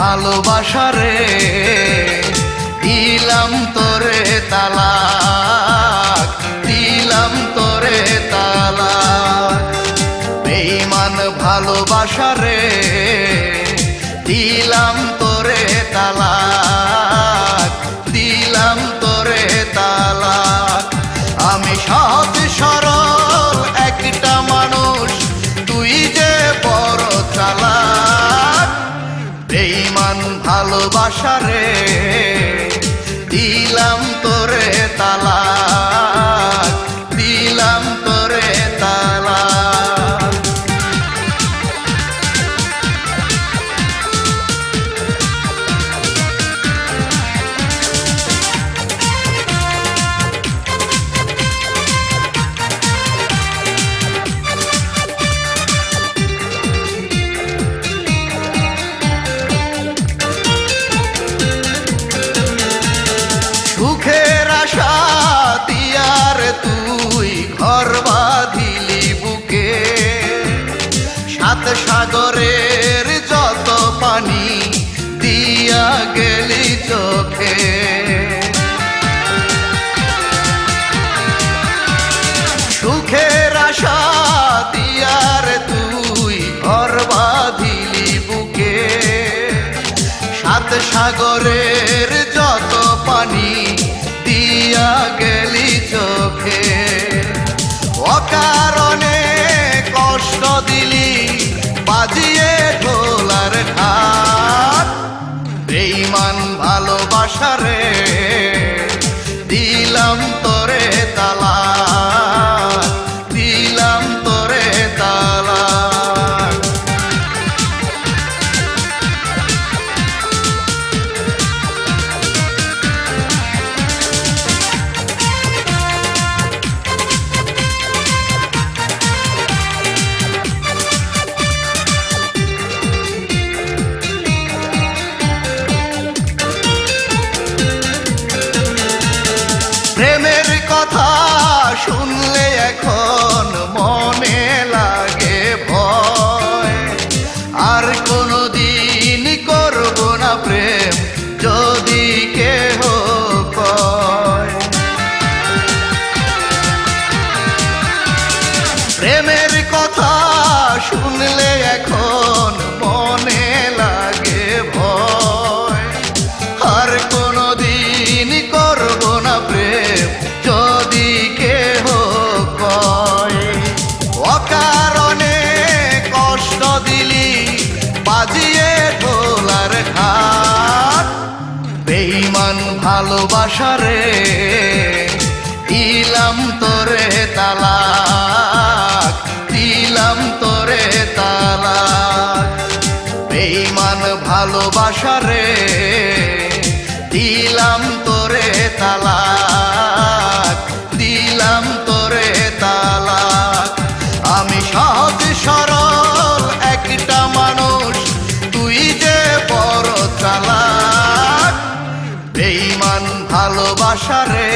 ভালোবাসা রে দিলাম তোরে তালাক, দিলাম তোরে তালাক। বেঈমান ভালোবাসা রে দিলাম তোরে তালাক, দিলাম তোরে তালাক। আমি সহজ সরল একটা মানুষ, তুই যে বড় চালাক। বেঈমান ভালোবাসা রে দিলাম তোরে তালাক, দিলাম তোরে তালাক। সুখের আশা দিয়ার তুই ঘর বাঁধিলি বুকে, সাত সাগরের যত পানি দিয়া গেলি চোখে। সুখের আশা দিয়ার তুই ঘর বাঁধিলি বুকে, সাত সাগরের যত পানি দিয়া গেলি চোখে। অকারণে কষ্ট দিলি বাজিয়ে ঢোলার ঢাক। বেঈমান ভালোবাসা রে দিলাম তোরে তালাক, দিলাম তোরে তালাক। প্রেমের কথা শুনলে এখন মনে লাগে ভয়, আর কোনদিন করব না প্রেম যদি কেহ কয়। প্রেমের কথা শুনলে এখন মনে লাগে ভয়, আর কোনদিন করব না প্রেম যদি কেহ কয়। অকারণে কষ্ট দিলি বাজিয়ে ঢোলার ঢাক। বেঈমান ভালোবাসা রে দিলাম তোরে তালাক, দিলাম তোরে তালাক। বেঈমান ভালোবাসা রে দিলাম তোরে তালাক, দিলাম তোরে তালাক। আমি সহজ সরল একটা মানুষ, তুই যে বড় চালাক। বেঈমান ভালোবাসা রে